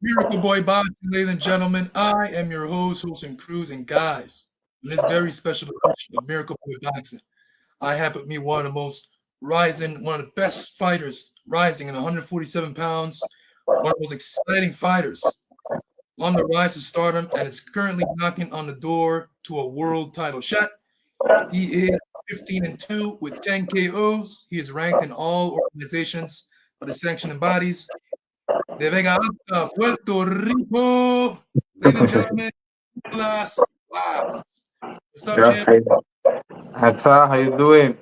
Miracle Boy Boxing, ladies and gentlemen. I am your host, Wilson Cruz, and guys, in this very special edition of Miracle Boy Boxing, I have with me one of the best fighters rising in 147 pounds, one of the most exciting fighters on the rise to stardom, and is currently knocking on the door to a world title shot. He is 15-2 with 10 KOs. He is ranked in all organizations of the sanctioning bodies. De Vega Alta, Puerto Rico. Ladies and gentlemen, Nicklaus Flaz. What's up, champ? Gracias. Ata, how you doing?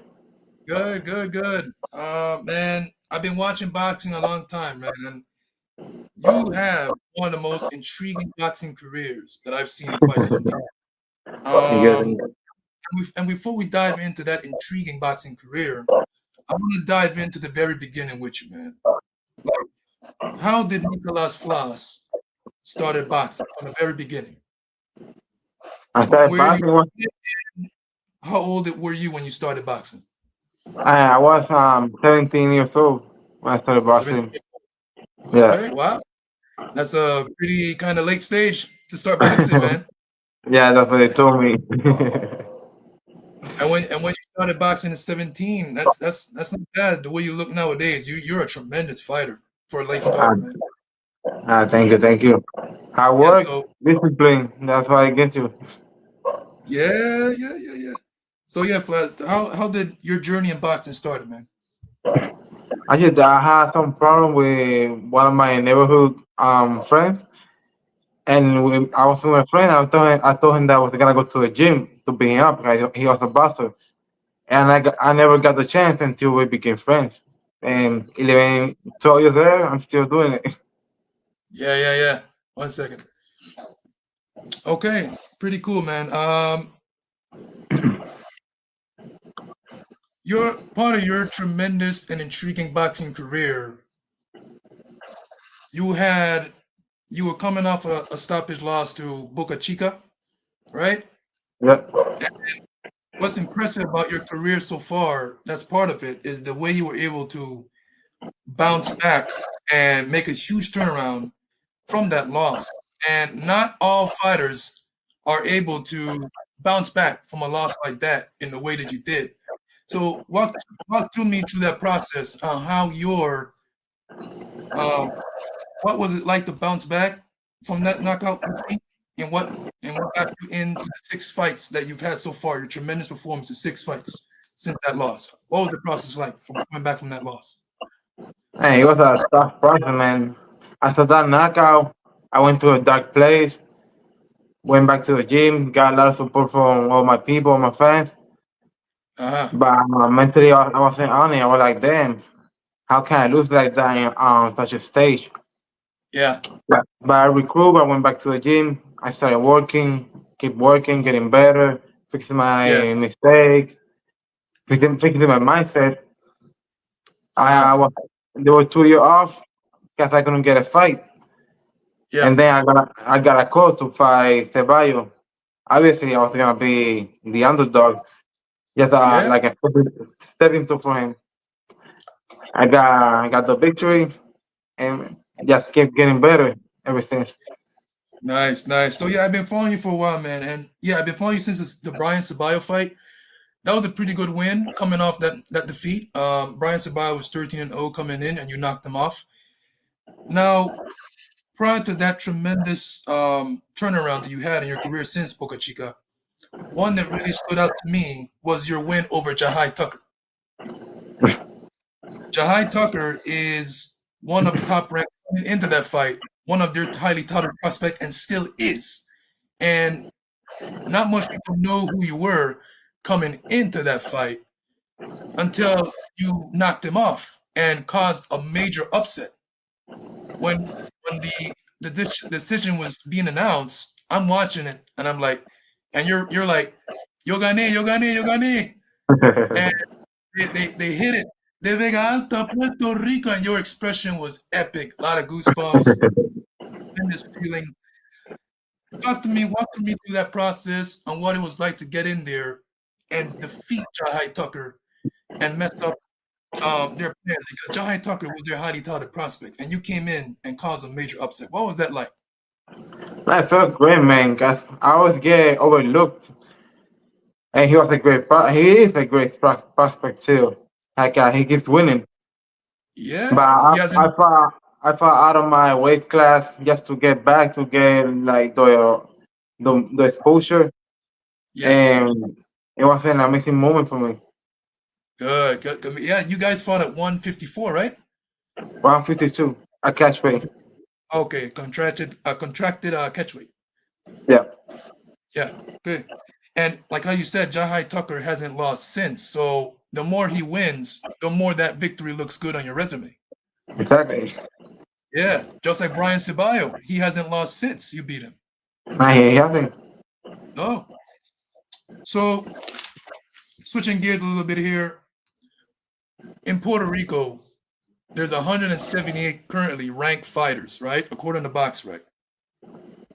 Good, good, good. Man, I've been watching boxing a long time, man, and you have one of the most intriguing boxing careers that I've seen in quite some time. Good. Um, and before we dive into that intriguing boxing career, I want to dive into the very beginning with you, man. How did Nicklaus Flaz started boxing from the very beginning? I From started where you boxing. How old were you when you started boxing? I was 17 years old when I started 17. boxing. Yeah. Okay, wow. That's a pretty kind of late stage to start boxing, man. Yeah, that's what they told me. And when you started boxing at 17, that's not bad. The way you look nowadays, you're a tremendous fighter for a late uh, starter, man. thank you, thank you. Hard Yeah, work, so discipline. That's what I get you. yeah. So yeah, Flats, how did your journey in boxing started, man? I had some problem with one of my neighborhood friends, and I was with my friend. I told him that I was gonna go to the gym to beat him up because he was a boxer, and I never got the chance until we became friends. And 11, 12 years later, I'm still doing it. Yeah. 1 second. Okay, pretty cool, man. Your part of your tremendous and intriguing boxing career, you had you were coming off a stoppage loss to Boca Chica, right? Yep. What's impressive about your career so far, that's part of it, is the way you were able to bounce back and make a huge turnaround from that loss. And not all fighters are able to bounce back from a loss like that in the way that you did. So walk through me through that process, how your um, what was it like to bounce back from that knockout defeat, and what got you into the 6 fights that you've had so far? Your tremendous performance in 6 fights since that loss. What was the process like from coming back from that loss? Hey, it was a tough process, man. After that knockout, I went to a dark place, went back to the gym, got a lot of support from all my people, my friends. Uh-huh. But mentally, I wasn't on it. I was like, damn, how can I lose like that on such a stage? Yeah. But I recovered. I went back to the gym. I started working, keep working, getting better, fixing Yeah. my mistakes, fixing my mindset. Uh-huh. I was There were 2 years off because I couldn't get a fight, Yeah. and then I got a call to fight Ceballos. Obviously, I was gonna be the underdog, just Yeah. like a stepping stone for him. I got the victory and just kept getting better ever since. Nice. So yeah, I've been following you for a while, man. And yeah, I've been following you since the Brian Sabayo fight. That was a pretty good win coming off that defeat. Brian Sabayo was 13-0 coming in, and you knocked him off. Now, prior to that tremendous turnaround that you had in your career since Boca Chica, one that really stood out to me was your win over Jahai Tucker. Jahai Tucker is one of the top ranked coming into that fight, one of their highly touted prospects, and still is. And not much people know who you were coming into that fight until you knocked him off and caused a major upset. When the decision was being announced, I'm watching it and I'm like, and you're like, yo gané, and they hit it. De Vega Alta, Puerto Rico, and your expression was epic. A lot of goosebumps, tremendous feeling. Walk to me through that process and what it was like to get in there and defeat Jahai Tucker and mess up. their plans. Jai Tucker was their highly touted prospect, and you came in and caused a major upset. What was that like? I felt great, man. 'Cause I always get overlooked, and he was a he is a great prospect too. Like he keeps winning, but Yeah, he hasn't. I fought out of my weight class just to get back to get like the exposure, Yeah, and it was an amazing moment for me. good, good, good. Yeah, you guys fought at 154, right? 152, a catch weight. Okay, contracted catch weight. Yeah, Yeah, good. And like how you said, Jahai Tucker hasn't lost since. So the more he wins, the more that victory looks good on your resume. exactly. Yeah, just like Brian Ceballo, he hasn't lost since you beat him. I haven't. Oh, so switching gears a little bit here. In Puerto Rico, there's 178 currently ranked fighters, right? According to BoxRec.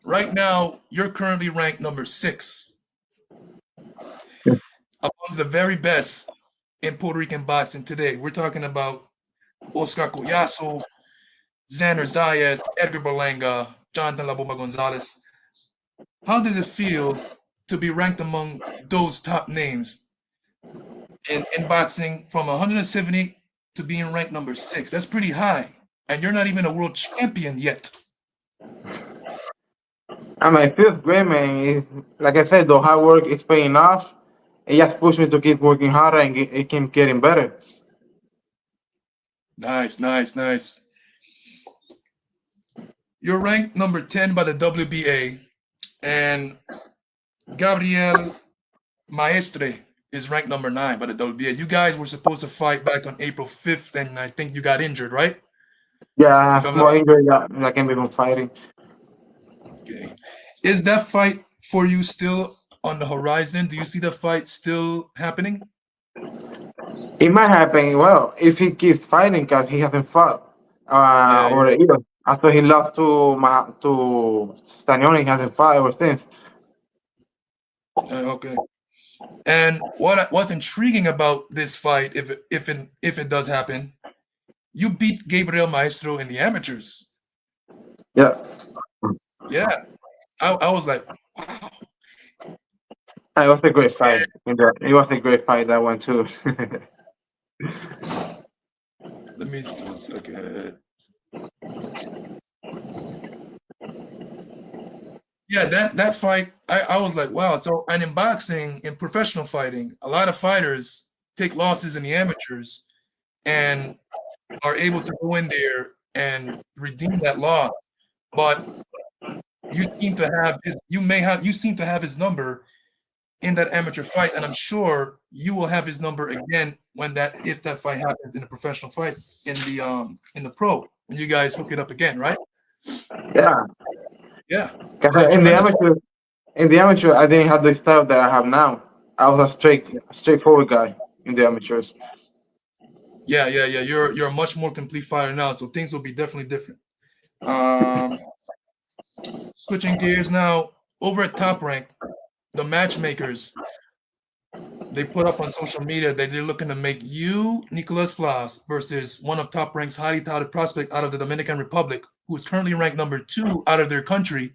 Right now, you're currently ranked number 6 amongst the very best in Puerto Rican boxing today. We're talking about Oscar Collazo, Xander Zayas, Edgar Berlanga, Jonathan La Bomba Gonzalez. How does it feel to be ranked among those top names in boxing from 170 to being ranked number 6? That's pretty high. And you're not even a world champion yet. I mean, it feels great, man. Like I said, the hard work is paying off. It just pushed me to keep working harder and it keep getting better. Nice, nice, nice. You're ranked number 10 by the WBA, and Gabriel Maestre is ranked number 9 by the WBA. You guys were supposed to fight back on April 5th, and I think you got injured, right? Yeah, I If have I'm not small injury that I can be from fighting. okay. Is that fight for you still on the horizon? Do you see the fight still happening? It might happen, well, if he keeps fighting because he hasn't fought Yeah, over the years. After he lost to Stanioni, he hasn't fought ever since. okay. And what's intriguing about this fight, if it does happen, you beat Gabriel Maestro in the amateurs. Yeah. Yeah, I was like, wow. It was a great fight. It was a great fight, that one too. Let me see 1 second. Yeah, that fight, I was like, wow. So, and in boxing, in professional fighting, a lot of fighters take losses in the amateurs and are able to go in there and redeem that loss. But you seem to have his number in that amateur fight, and I'm sure you will have his number again if that fight happens in a professional fight in the pro when you guys hook it up again, right? Yeah. Yeah, 'Cause yeah, tremendous. in the amateur, I didn't have the style that I have now. I was a straightforward guy in the amateurs. Yeah, yeah, yeah. You're a much more complete fighter now, so things will be definitely different. Um, Switching gears now, over at Top Rank, the matchmakers they put up on social media that they're looking to make you, Nicklaus Flaz, versus one of Top Rank's highly touted prospect out of the Dominican Republic, who is currently ranked number 2 out of their country,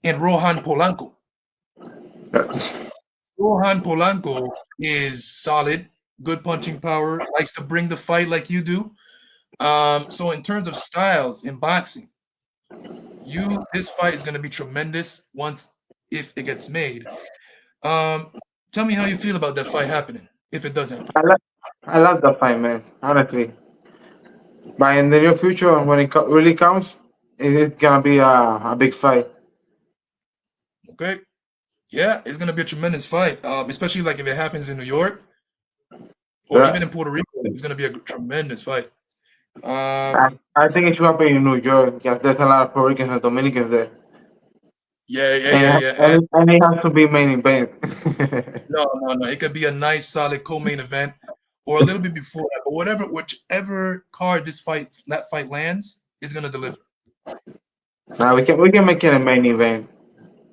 in Rohan Polanco. Rohan Polanco is solid, good punching power, likes to bring the fight like you do. So in terms of styles in boxing, this fight is going to be tremendous once if it gets made. Um, Tell me how you feel about that fight happening if it does happen. I love, I love that fight, man. Honestly, but in the near future, when really comes, it's gonna be a big fight. Okay, yeah, it's going to be a tremendous fight, especially like if it happens in New York or Yeah. even in Puerto Rico. It's going to be a tremendous fight. I, Um, I think it should happen in New York because there's a lot of Puerto Ricans and Dominicans there, yeah, yeah, yeah, yeah. And and it has to be main event. no, no, no, it could be a nice, solid co-main event or a little bit before that, but whichever card that fight lands is going to deliver. Now we can make it a main event.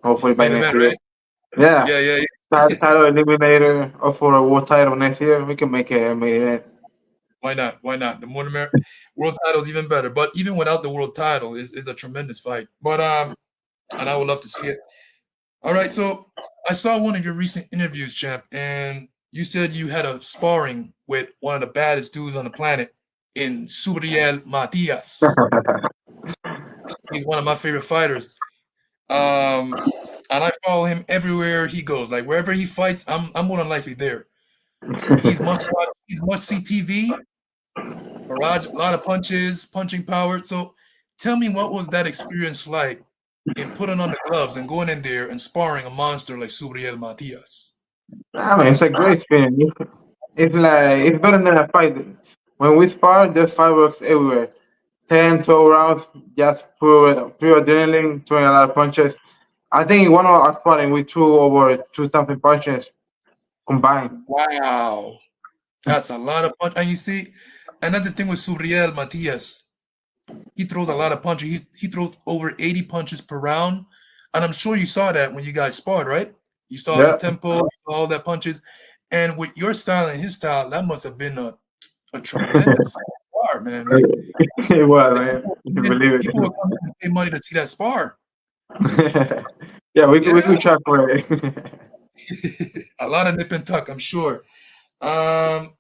Hopefully by Main next event, year. right? Yeah. Yeah, yeah, yeah. Title eliminator or for a world title next year, we can make it a main event. Why not? Why not? The more the world title is even better. But even without the world title, is a tremendous fight. But and I would love to see it. All right, so I saw one of your recent interviews, champ, and you said you had a sparring with one of the baddest dudes on the planet in Suriel Matias. He's one of my favorite fighters. And I follow him everywhere he goes. Like wherever he fights, I'm more than likely there. He's must see TV, barrage, a lot of punches, punching power. So tell me what was that experience like in putting on the gloves and going in there and sparring a monster like Suriel Matias? I mean, it's a great experience. It's like it's better than a fight. When we spar, there's fireworks everywhere. 10, 12 rounds, just pure adrenaline, throwing a lot of punches. I think in one of our sparring, we threw over 2,000 punches combined. Wow. That's a lot of punch. And you see, another thing with Suriel Matias, he throws a lot of punches. He throws over 80 punches per round. And I'm sure you saw that when you guys sparred, right? You saw the Yeah, tempo, you saw all that punches. And with your style and his style, that must have been a tremendous spar, man. Like it was, man. You can believe people it. would come and pay money to see that spar. Yeah, we Yeah. could try for it. A lot of nip and tuck, I'm sure. Um,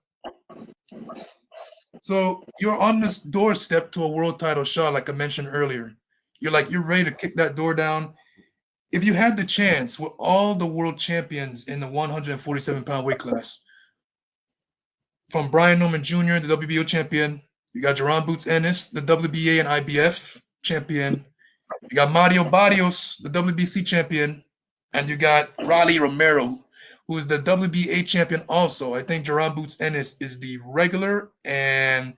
so you're on this doorstep to a world title shot, like I mentioned earlier. You're ready to kick that door down. If you had the chance with all the world champions in the 147-pound weight class, from Brian Norman Jr., the WBO champion, you got Jerron Boots Ennis, the WBA and IBF champion, you got Mario Barrios, the WBC champion, and you got Raleigh Romero, who is the WBA champion also. I think Jerron Boots Ennis is the regular, and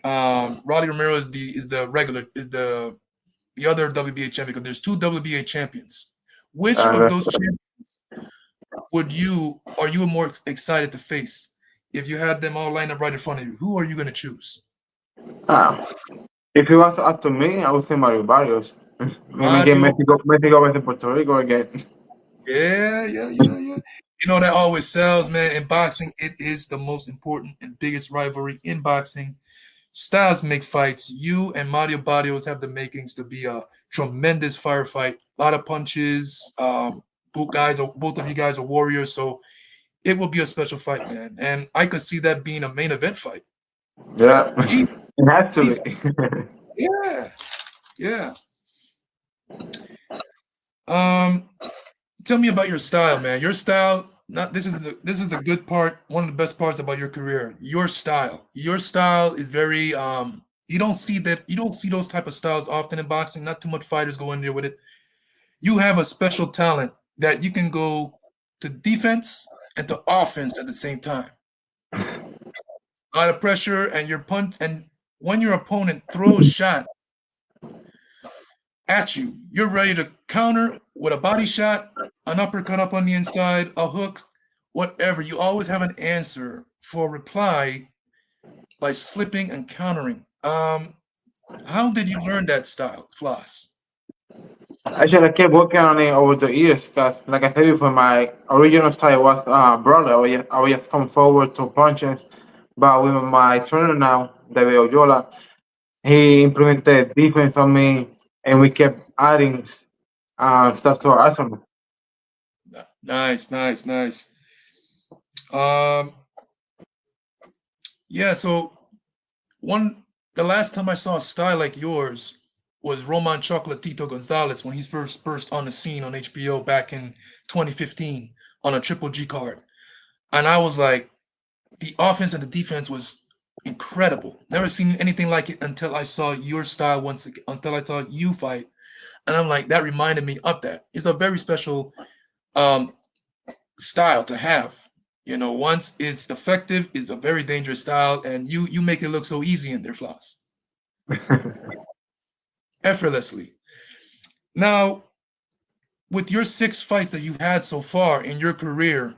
Raleigh Romero is the regular is the other WBA champion. Because there's two WBA champions. Which of Uh, those champions are you more excited to face? If you had them all lined up right in front of you, who are you going to choose? ah, if it was up to me, I would say Mario Barrios. Maybe get Mario. Mexico versus Puerto Rico again. Yeah, yeah, yeah, yeah. You know that always sells, man. In boxing, it is the most important and biggest rivalry in boxing. Styles make fights. You and Mario Barrios have the makings to be a tremendous firefight. A lot of punches. Both of you guys are warriors, so it will be a special fight, man. And I could see that being a main event fight. Yeah, Easy, it has to easy. be. Yeah, yeah. Um, Tell me about your style, man. Your style. Not this is the good part. One of the best parts about your career. Your style. Your style is very. You don't see that. You don't see those type of styles often in boxing. Not too much fighters go in there with it. You have a special talent that you can go to defense and to offense at the same time. A lot of pressure and your punch and when your opponent throws shots at you, you're ready to counter with a body shot, an uppercut up on the inside, a hook, whatever. You always have an answer for a reply by slipping and countering. How did you learn that style, Floss? Actually, I kept working on it over the years. Cause, like I said before, my original style was brother. I would just come forward to punches. But with my trainer now, David Oyola, he implemented defense on me, and we kept adding stuff to our arsenal. Nice, nice, nice. Um, yeah. So one, the last time I saw a style like yours was Roman Chocolatito Gonzalez when he's first burst on the scene on HBO back in 2015 on a Triple G card, and I was like, the offense and the defense was incredible. Never seen anything like it until I saw your style once again, until I saw you fight. And I'm like, that reminded me of that. It's a very special um, style to have. You know, once it's effective, it's a very dangerous style, and you make it look so easy in their flaws, effortlessly. Now, with your 6 fights that you've had so far in your career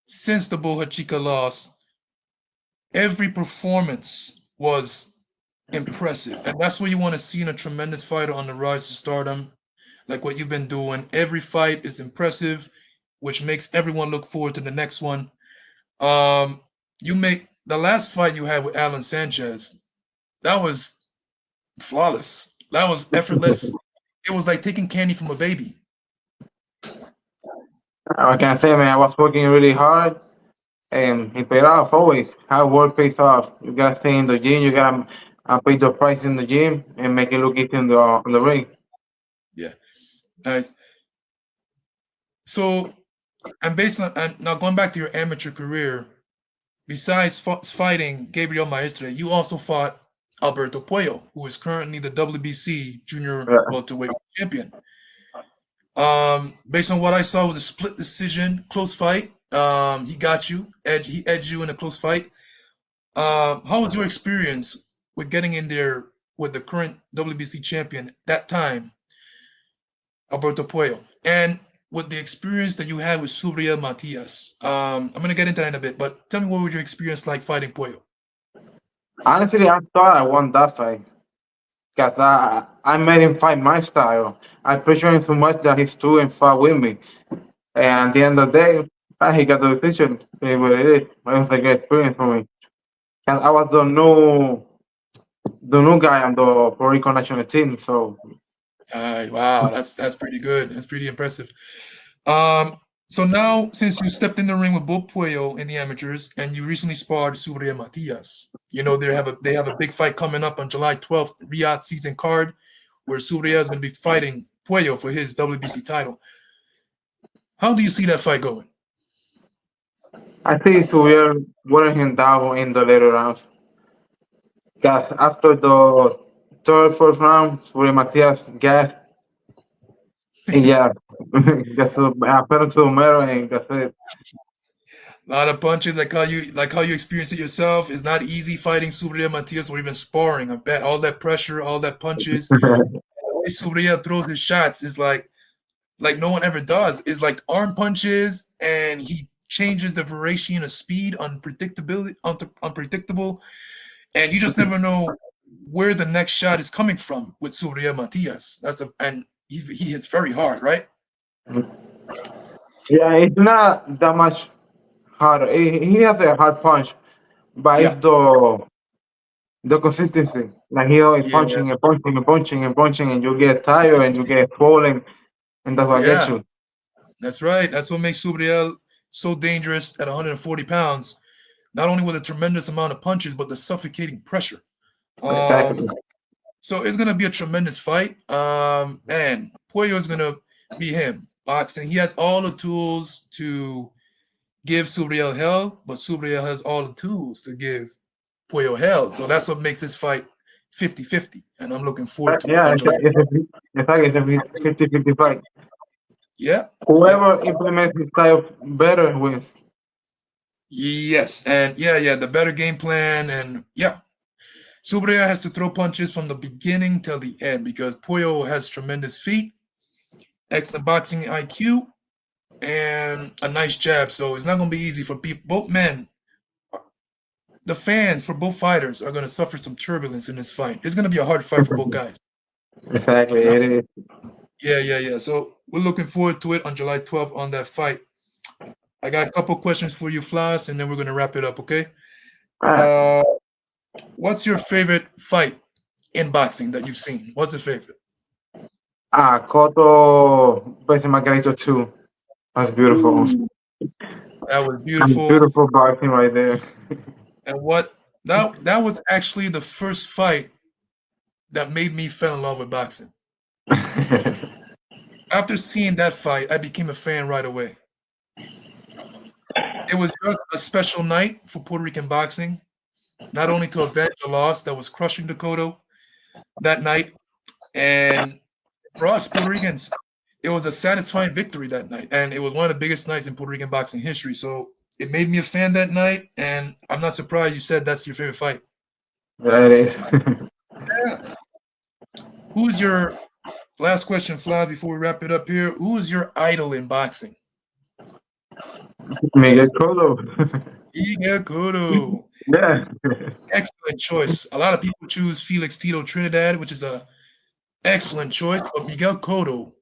since the Boja Chica loss, every performance was impressive. And that's what you want to see in a tremendous fighter on the rise to stardom, like what you've been doing. Every fight is impressive, which makes everyone look forward to the next one. Um, you make the last fight you had with Alan Sanchez, that was flawless. That was effortless. It was like taking candy from a baby. I can say, man, I was working really hard, and it paid off always. Hard work pays off. You gotta stay in the gym. You gotta pay the price in the gym and make it look easy in the ring. Yeah, nice. So, and based on and now going back to your amateur career, besides fighting Gabriel Maestre, you also fought Alberto Puello, who is currently the WBC junior Yeah. welterweight champion. Based on what I saw with a split decision, close fight. He got you, he edged you in a close fight. How was your experience with getting in there with the current WBC champion that time, Alberto Puello, and with the experience that you had with Subriel Matias? I'm gonna get into that in a bit, but tell me what was your experience like fighting Puello? Honestly, I thought I won that fight because I made him fight my style. I pressured him so much that he stood and fought with me. And at the end of the day, he got the decision. It is what it is. It was a great experience for me. 'Cause I was the new guy on the Puerto Rico national team. So Wow, that's pretty good. That's pretty impressive. Um, so now, since you stepped in the ring with both Puello in the amateurs, and you recently sparred Subriel Matias, you know they have a big fight coming up on July 12th, Riyadh season card, where Subriel is going to be fighting Puello for his WBC title. How do you see that fight going? I think we are wearing him down in the later rounds. Because after the third, fourth round, Suri Matias gas, and yeah, just a pedal to metal, and that's it. A lot of punches, like how you experience it yourself. It's not easy fighting Subriel Matias or even sparring. I bet all that pressure, all that punches. The way Subriel throws his shots is like no one ever does. Is like arm punches, and he changes the variation of speed, unpredictable, and you just never know where the next shot is coming from with Surya Matias. And he hits very hard, right? Yeah, it's not that much harder. He has a hard punch, but Yeah, it's the consistency. Like he always yeah, punching and punching and punching and punching, and you get tired and you get falling, and that's what gets yeah. you. That's right. That's what makes Subriel so dangerous at 140 pounds. Not only with a tremendous amount of punches, but the suffocating pressure. Um, Exactly. so it's gonna be a tremendous fight. Man, Puyo is gonna be him. Boxing. He has all the tools to give Subriel hell, but Subriel has all the tools to give Puyo hell. So that's what makes this fight 50-50. And I'm looking forward to it Yeah, on July. it's a 50-50 fight. Yeah. Yeah. Whoever implements his style better wins. Yes. And yeah, the better game plan. And yeah, Subriel has to throw punches from the beginning till the end because Puyo has tremendous feet, excellent boxing IQ, and a nice jab. So it's not going to be easy for people. Both men, the fans for both fighters are going to suffer some turbulence in this fight. It's going to be a hard fight for both guys. Exactly, You know? it is. Yeah. So we're looking forward to it on July 12th on that fight. I got a couple questions for you, Flas, and then we're going to wrap it up, okay? Alright. Uh, what's your favorite fight in boxing that you've seen? What's your favorite? Cotto versus Margarito too. That's beautiful. Ooh, that was That's beautiful. beautiful boxing right there. And what that was actually the first fight that made me fall in love with boxing. After seeing that fight, I became a fan right away. It was just a special night for Puerto Rican boxing, not only to avenge a loss that was crushing Dakota that night, and for us Puerto Ricans, it was a satisfying victory that night, and it was one of the biggest nights in Puerto Rican boxing history. So it made me a fan that night, and I'm not surprised you said that's your favorite fight. Yeah, it is. Yeah. Who's your last question, Fly, before we wrap it up here? Who is your idol in boxing? Miguel Cotto. Miguel Cotto. Yeah. Excellent choice. A lot of people choose Felix Tito Trinidad, which is a excellent choice, but Miguel Cotto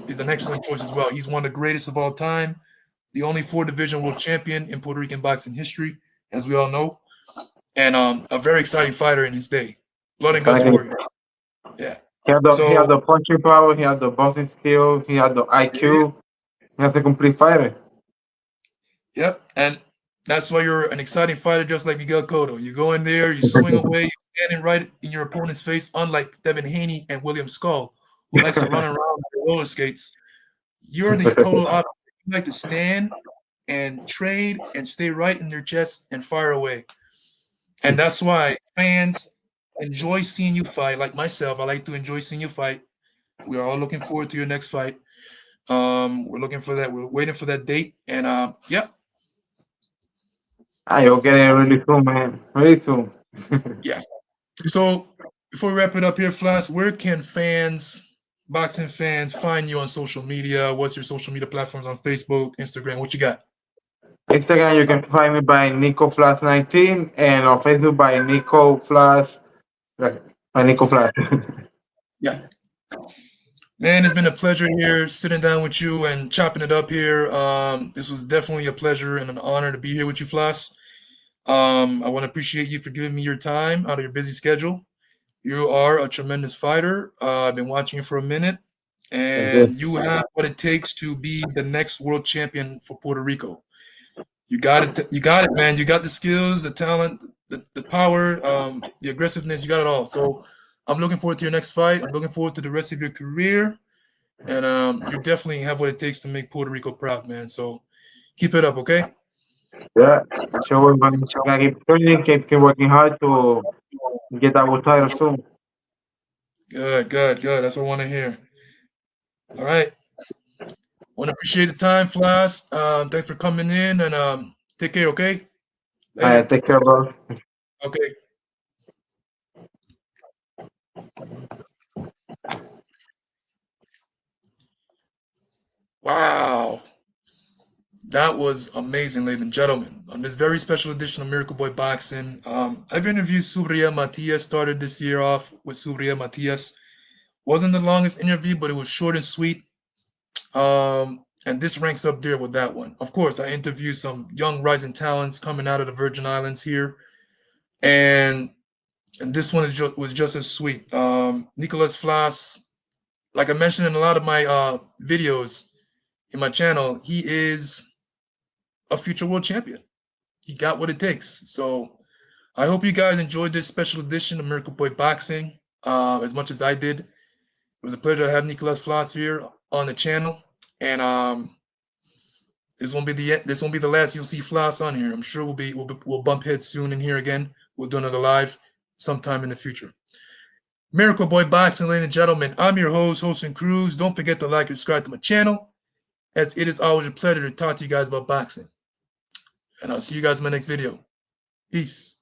is an excellent choice as well. He's one of the greatest of all time, the only four-division world champion in Puerto Rican boxing history, as we all know. and a very exciting fighter in his day. Blood and guts Exactly. warrior. Yeah. He had So the punching power. He had the boxing skill. He had the IQ. He was a complete fighter. yep, and that's why you're an exciting fighter, just like Miguel Cotto. You go in there, you swing away, you're standing right in your opponent's face, unlike Devin Haney and William Skull, who likes to run around on roller skates. You're the total opposite. You like to stand and trade and stay right in their chest and fire away. And that's why fans enjoy seeing you fight. Like myself, I like to enjoy seeing you fight. We are all looking forward to your next fight. We're looking for that. We're waiting for that date. And yeah, You'll get it really soon, man. Really soon. yeah. So before we wrap it up here, Flash, where can fans, boxing fans, find you on social media? What's your social media platforms on Facebook, Instagram? What you got? Instagram, you can find me by Nico Flaz 19 and on Facebook by Nico Flaz. By Nico Flaz. Yeah. Man, it's been a pleasure here sitting down with you and chopping it up here. This was definitely a pleasure and an honor to be here with you, Flas. I want to appreciate you for giving me your time out of your busy schedule. You are a tremendous fighter. I've been watching you for a minute, Thank you. and you have what it takes to be the next world champion for Puerto Rico. You got it. You got it, man. You got the skills, the talent, the power, the aggressiveness. You got it all. So I'm looking forward to your next fight. I'm looking forward to the rest of your career. And you definitely have what it takes to make Puerto Rico proud, man. So keep it up, okay? Yeah. So we're going to keep training, keep working hard to get our title soon. Good, good, good. That's what I want to hear. All right. Want to appreciate the time, Flas. Thanks for coming in and take care, okay? Later. Take care, bro. Okay. Wow. That was amazing, ladies and gentlemen. On this very special edition of Miracle Boy Boxing, I've interviewed Subriel Matias. Started this year off with Subriel Matias. Wasn't the longest interview, but it was short and sweet. And this ranks up there with that one. Of course, I interviewed some young rising talents coming out of the Virgin Islands here, and this one was just as sweet. Nicklaus Flaz, like I mentioned in a lot of my videos in my channel, he is a future world champion. He got what it takes. So I hope you guys enjoyed this special edition of Miracle Boy Boxing as much as I did. It was a pleasure to have Nicklaus Flaz here on the channel, and this won't be the last you'll see Floss on here. I'm sure we'll bump heads soon in here again. We'll do another live sometime in the future. Miracle Boy Boxing, ladies and gentlemen. I'm your host, Hostin Cruz. Don't forget to like and subscribe to my channel, as it is always a pleasure to talk to you guys about boxing. And I'll see you guys in my next video. Peace.